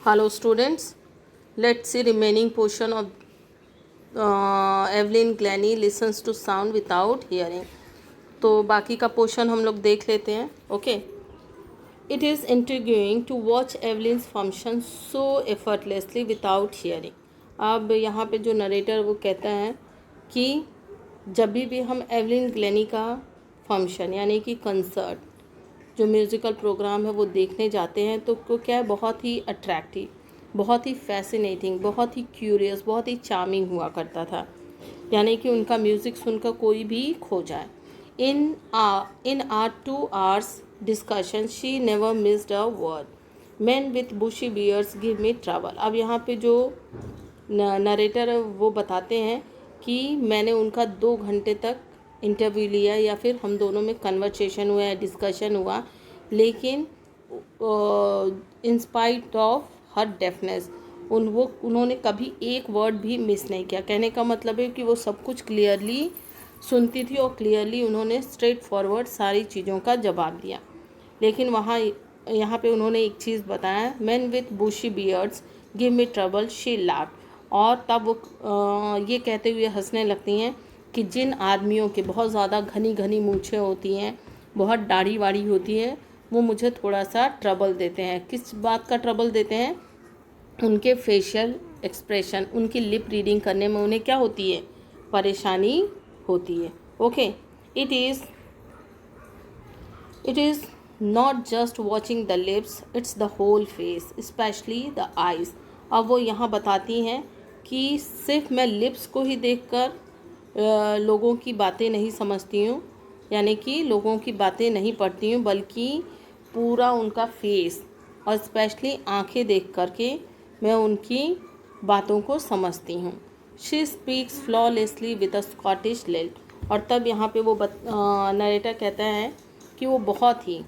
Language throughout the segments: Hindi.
Hello students, let's see remaining portion of Evelyn Glennie listens to sound without hearing. तो बाकी का पोर्शन हम लोग देख लेते हैं. Okay. It is intriguing to watch Evelyn's function so effortlessly without hearing. अब यहाँ पे जो नरेटर वो कहता है कि जब भी हम एवलिन ग्लेनी का फंक्शन यानी कि कंसर्ट जो म्यूज़िकल प्रोग्राम है वो देखने जाते हैं तो क्या है, बहुत ही अट्रैक्टिव, बहुत ही फैसिनेटिंग, बहुत ही क्यूरियस, बहुत ही चार्मिंग हुआ करता था. यानी कि उनका म्यूज़िक सुनकर कोई भी खो जाए. In our 2 hours discussion she never missed a word. Man with bushy beards give me trouble. अब यहाँ पे जो नरेटर वो बताते हैं कि मैंने उनका 2 घंटे तक इंटरव्यू लिया या फिर हम दोनों में कन्वर्सेशन हुआ है, डिस्कशन हुआ, लेकिन in spite of her deafness उन्होंने कभी एक वर्ड भी मिस नहीं किया. कहने का मतलब है कि वो सब कुछ क्लियरली सुनती थी और क्लियरली उन्होंने स्ट्रेट फॉरवर्ड सारी चीज़ों का जवाब दिया. लेकिन यहाँ पे उन्होंने एक चीज़ बताया, man with bushy beards give me trouble she laughed. और तब वो ये कहते हुए हंसने लगती हैं कि जिन आदमियों के बहुत ज़्यादा घनी घनी मूछें होती हैं, बहुत दाढ़ी वाड़ी होती है, वो मुझे थोड़ा सा ट्रबल देते हैं. किस बात का ट्रबल देते हैं? उनके फेशियल एक्सप्रेशन, उनकी लिप रीडिंग करने में उन्हें क्या होती है, परेशानी होती है. Okay. It is not just watching the lips, it's the whole face, specially the eyes. अब वो यहाँ बताती हैं कि सिर्फ मैं लिप्स को ही देखकर लोगों की बातें नहीं समझती हूँ, यानी कि लोगों की बातें नहीं पढ़ती हूँ, बल्कि पूरा उनका फेस और स्पेशली आंखें देख करके मैं उनकी बातों को समझती हूँ. She speaks flawlessly with a Scottish lilt. और तब यहाँ पे वो नरेटर कहता है कि वो बहुत ही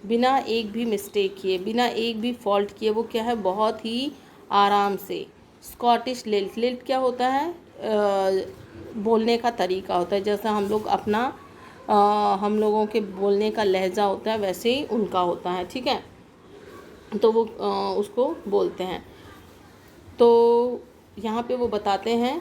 बिना एक भी मिस्टेक किए, बिना एक भी फॉल्ट किए, वो क्या है, बहुत ही आराम से. स्कॉटिश लिल्ट, लिल्ट क्या होता है? बोलने का तरीका होता है. जैसा हम लोग अपना हम लोगों के बोलने का लहजा होता है वैसे ही उनका होता है. ठीक है. तो वो उसको बोलते हैं. तो यहाँ पे वो बताते हैं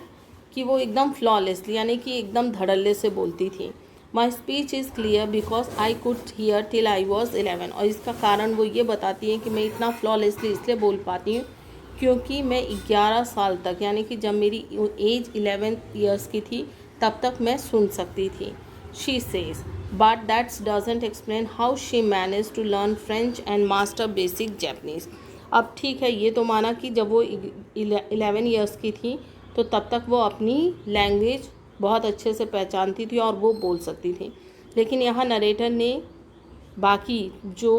कि वो एकदम फ्लॉलेसली यानी कि एकदम धड़ल्ले से बोलती थी. My speech is clear because I could hear till I was 11. और इसका कारण वो ये बताती हैं कि मैं इतना फ्लॉलेसली इसलिए बोल पाती हूँ क्योंकि मैं 11 साल तक, यानी कि जब मेरी एज 11 ईयर्स की थी तब तक मैं सुन सकती थी. She says but that's doesn't explain how she manage to learn French and master basic Japanese. अब ठीक है, ये तो माना कि जब वो 11 ईयर्स की थी तो तब तक वो अपनी लैंग्वेज बहुत अच्छे से पहचानती थी और वो बोल सकती थी. लेकिन यहाँ नरेटर ने बाकी जो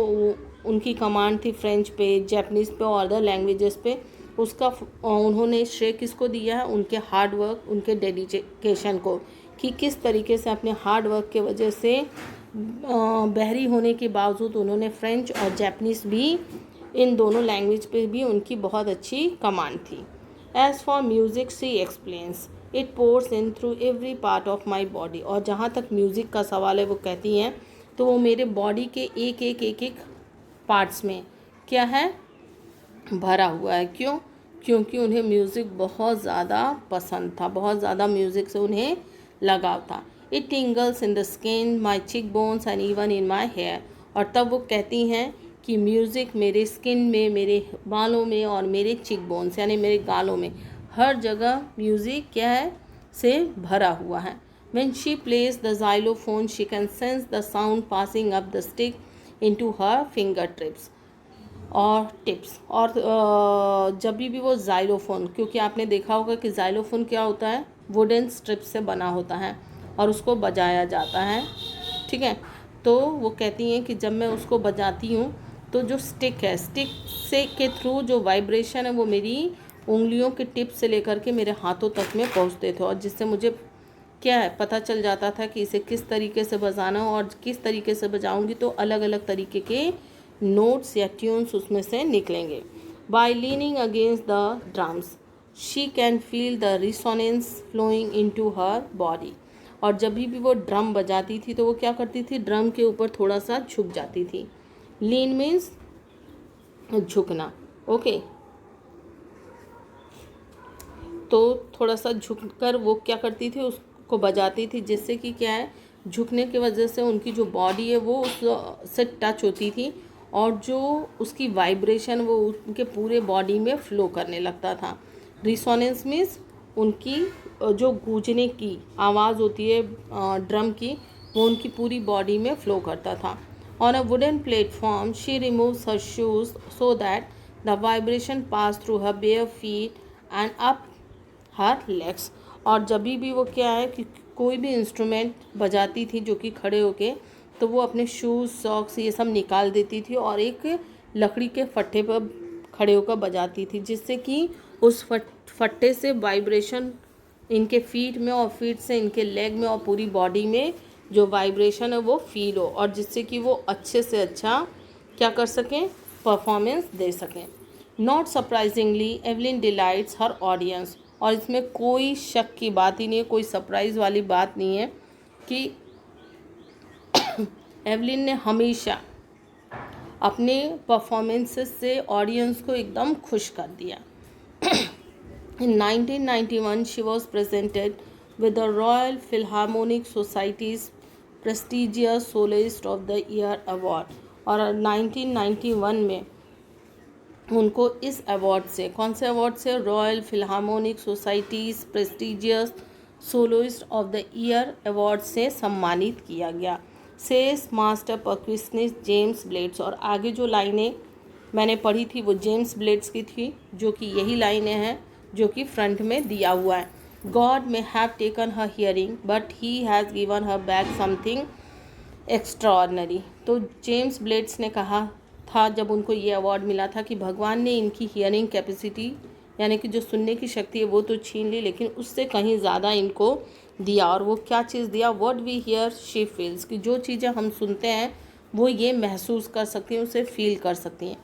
उनकी कमांड थी फ्रेंच पे, जैपनीज़ पे और अदर लैंग्वेजेस पे, उसका उन्होंने श्रेय किसको दिया है? उनके हार्ड वर्क, उनके डेडिकेशन को, कि किस तरीके से अपने हार्ड वर्क के वजह से बहरी होने के बावजूद उन्होंने फ्रेंच और जैपनीज़ भी, इन दोनों लैंग्वेज पे भी उनकी बहुत अच्छी कमांड थी. As for music she explains it pores in through every part of my body. और जहाँ तक म्यूज़िक का सवाल है वो कहती हैं तो वो मेरे बॉडी के एक पार्ट्स में क्या है, भरा हुआ है. क्यों? क्योंकि उन्हें म्यूज़िक बहुत ज़्यादा पसंद था, बहुत ज़्यादा म्यूज़िक से उन्हें लगाव था. It tingles in the skin, my cheek bones and even in my hair. और तब वो कहती हैं कि म्यूज़िक मेरे स्किन में, मेरे बालों में और मेरे चिक बोन्स यानी मेरे गालों में, हर जगह म्यूज़िक क्या है, से भरा हुआ है. When she plays the xylophone, she can sense the sound passing up the stick into her fingertips और टिप्स. और जब भी वो ज़ाइलोफ़ोन, क्योंकि आपने देखा होगा कि ज़ाइलोफ़ोन क्या होता है, वुडन स्ट्रिप से बना होता है और उसको बजाया जाता है. ठीक है. तो वो कहती हैं कि जब मैं उसको बजाती हूँ तो जो स्टिक है, स्टिक से के थ्रू जो वाइब्रेशन है वो मेरी उंगलियों के टिप से लेकर के मेरे हाथों तक में पहुँचते थे, और जिससे मुझे क्या है, पता चल जाता था कि इसे किस तरीके से बजाना हो, और किस तरीके से बजाऊंगी तो अलग अलग तरीके के नोट्स या ट्यून्स उसमें से निकलेंगे. By leaning against the drums she can feel the resonance flowing into her body. और जब भी वो ड्रम बजाती थी तो वो क्या करती थी, ड्रम के ऊपर थोड़ा सा झुक जाती थी. लीन मीन्स झुकना. ओके. तो थोड़ा सा झुककर वो क्या करती थी, उसको बजाती थी, जिससे कि क्या है, झुकने की वजह से उनकी जो बॉडी है वो उससे टच होती थी और जो उसकी वाइब्रेशन वो उनके पूरे बॉडी में फ्लो करने लगता था। रिसोनेंस मीन्स उनकी जो गूंजने की आवाज़ होती है ड्रम की, वो उनकी पूरी बॉडी में फ्लो करता था। On a wooden platform she removes her shoes so that the vibration pass through her bare feet and up her legs. और जब भी वो क्या है कि कोई भी इंस्ट्रूमेंट बजाती थी जो कि खड़े होके, तो वो अपने शूज़ सॉक्स ये सब निकाल देती थी और एक लकड़ी के फट्टे पर खड़े होकर बजाती थी, जिससे कि उस फट्टे से वाइब्रेशन इनके फीट में और फीट से इनके लेग में और पूरी बॉडी में जो वाइब्रेशन है वो फील हो, और जिससे कि वो अच्छे से अच्छा क्या कर सकें, परफॉर्मेंस दे सकें। Not surprisingly Evelyn delights her audience. और इसमें कोई शक की बात ही नहीं है, कोई सरप्राइज़ वाली बात नहीं है कि एवलिन ने हमेशा अपने परफॉर्मेंसेस से ऑडियंस को एकदम खुश कर दिया। In 1991, she was presented with the Royal Philharmonic Society's prestigious Soloist of the Year Award। और 1991 में उनको इस अवार्ड से, कौन से अवार्ड से, Royal Philharmonic Society's prestigious soloist of the year award से सम्मानित किया गया। Says master percussionist James Blades. और आगे जो लाइनें मैंने पढ़ी थी वो जेम्स ब्लेड्स की थी, जो कि यही लाइनें हैं जो कि फ्रंट में दिया हुआ है। God may have taken her hearing but he has given her back something extraordinary. तो जेम्स ब्लेड्स ने कहा था जब उनको ये अवार्ड मिला था कि भगवान ने इनकी हियरिंग कैपेसिटी, यानी कि जो सुनने की शक्ति है वो तो छीन ली, लेकिन उससे कहीं ज़्यादा इनको दिया। और वो क्या चीज़ दिया, what we hear she feels, कि जो चीज़ें हम सुनते हैं वो ये महसूस कर सकती हैं, उसे फील कर सकती हैं।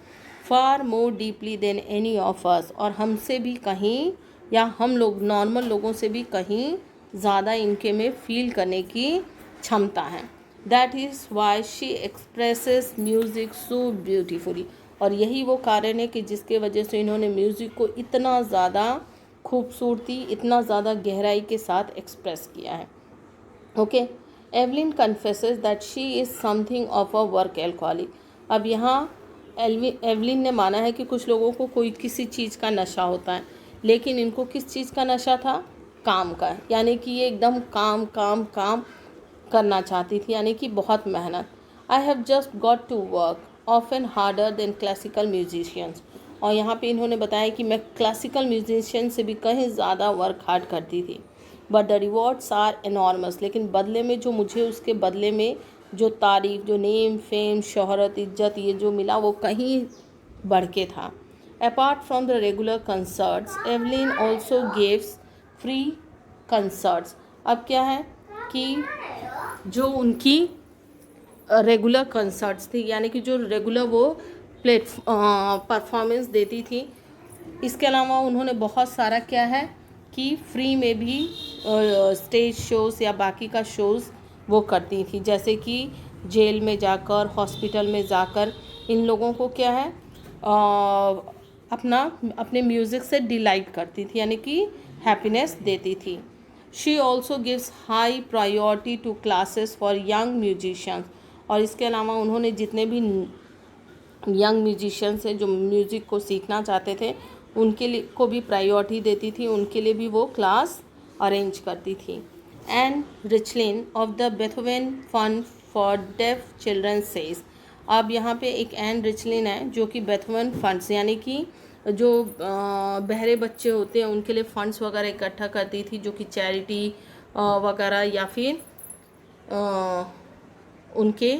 Far more deeply than any of us, और हमसे भी कहीं, या हम लोग नॉर्मल लोगों से भी कहीं ज़्यादा इनके में फील करने की क्षमता है। That is why she expresses music so beautifully. और यही वो कारण है कि जिसके वजह से इन्होंने म्यूज़िक को इतना ज़्यादा खूबसूरती, इतना ज़्यादा गहराई के साथ एक्सप्रेस किया है। Okay, Evelyn confesses that she is something of a work alcoholic. अब यहाँ एवलिन ने माना है कि कुछ लोगों को कोई किसी चीज़ का नशा होता है, लेकिन इनको किस चीज़ का नशा था, काम का। यानी कि ये एकदम काम काम काम करना चाहती थी, यानी कि बहुत मेहनत। I have just got to work often harder than classical musicians. और यहाँ पे इन्होंने बताया कि मैं क्लासिकल म्यूजिशियन से भी कहीं ज़्यादा वर्क हार्ड करती थी। But the rewards are enormous, लेकिन बदले में जो मुझे, उसके बदले में जो तारीफ, जो नेम फेम, शोहरत, इज्जत, ये जो मिला वो कहीं बढ़ के था। Apart from the regular concerts Evelyn also gives free concerts. अब क्या है कि जो उनकी रेगुलर कंसर्ट्स थी, यानी कि जो रेगुलर वो परफॉर्मेंस देती थी, इसके अलावा उन्होंने बहुत सारा क्या है कि फ्री में भी स्टेज शोज़ या बाकी का शोज़ वो करती थी। जैसे कि जेल में जाकर, हॉस्पिटल में जाकर इन लोगों को क्या है अपने म्यूज़िक से डिलाइट करती थी, यानी कि हैप्पीनेस देती थी। She also gives high priority to classes for young musicians. और इसके अलावा उन्होंने जितने भी यंग म्यूजिशियंस हैं जो म्यूज़िक को सीखना चाहते थे, उनके लिए को भी प्रायोरिटी देती थी, उनके लिए भी वो क्लास अरेंज करती थी। And Richlin of the Beethoven Fund for Deaf Children says. अब यहाँ पे एक एन रिचलिन है जो कि बेथोवेन फंड्स, यानी कि जो बहरे बच्चे होते हैं उनके लिए फंड्स वगैरह इकट्ठा करती थी, जो कि चैरिटी वगैरह या फिर उनके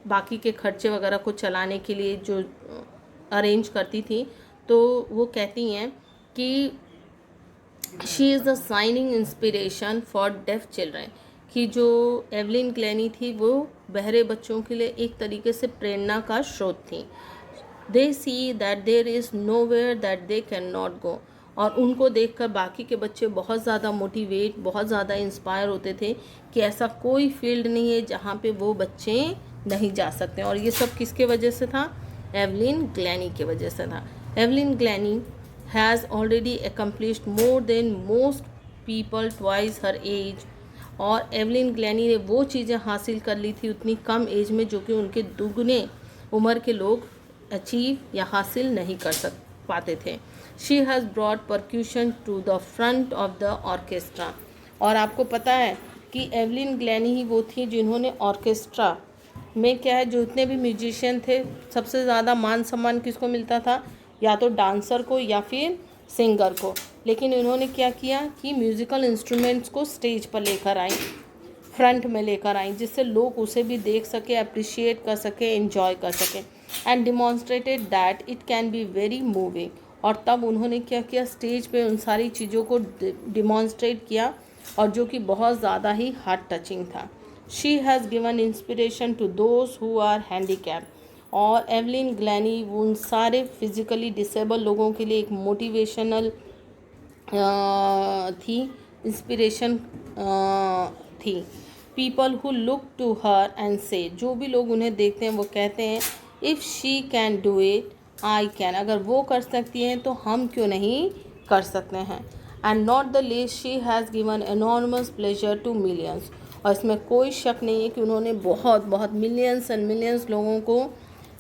बाकी के खर्चे वगैरह को चलाने के लिए जो अरेंज करती थी। तो वो कहती हैं कि she is the shining inspiration for Deaf children, कि जो एवलिन ग्लैनी थी वो बहरे बच्चों के लिए एक तरीके से प्रेरणा का स्रोत थी। They see that there is nowhere that they can not go. और उनको देखकर बाकी के बच्चे बहुत ज़्यादा मोटिवेट, बहुत ज़्यादा इंस्पायर होते थे कि ऐसा कोई फील्ड नहीं है जहाँ पे वो बच्चे नहीं जा सकते। और ये सब किसके वजह से था, एवलिन ग्लैनी के वजह से था। Evelyn Glennie has already accomplished more than most people twice her age। और एवलिन ग्लैनी ने वो चीज़ें हासिल कर ली थी उतनी कम एज में जो कि उनके दुगने उम्र के लोग अचीव या हासिल नहीं कर पाते थे। She has brought percussion to the front of the orchestra. और आपको पता है कि एवलिन ग्लैनी ही वो थी जिन्होंने ऑर्केस्ट्रा में क्या है, जो इतने भी म्यूजिशियन थे सबसे ज़्यादा मान सम्मान किसको मिलता था, या तो डांसर को या फिर सिंगर को। लेकिन इन्होंने क्या किया कि म्यूज़िकल इंस्ट्रूमेंट्स को स्टेज पर लेकर आई, फ्रंट में लेकर आई, जिससे लोग उसे भी देख सके, अप्रिशिएट कर सके, एंजॉय कर सके। And demonstrated that it can be very moving. और तब उन्होंने क्या किया, स्टेज पे उन सारी चीज़ों को डिमॉन्स्ट्रेट किया और जो कि बहुत ज़्यादा ही हार्ट टचिंग था। She has given inspiration to those who are handicapped. और एवलिन ग्लैनी उन सारे फिज़िकली डिसेबल लोगों के लिए एक मोटिवेशनल थी, इंस्पिरेशन थी। People who look to her and से, जो भी लोग उन्हें देखते हैं वो कहते हैं if she can do it I can. अगर वो कर सकती हैं तो हम क्यों नहीं कर सकते हैं। And not the least she has given enormous pleasure to millions. और इसमें कोई शक नहीं है कि उन्होंने बहुत बहुत मिलियंस एंड मिलियंस लोगों को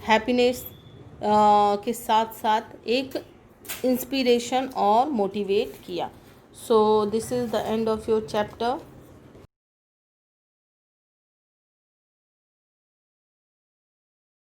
हैप्पीनेस के साथ साथ एक इंस्पिरेशन और मोटिवेट किया। So this is the end of your chapter.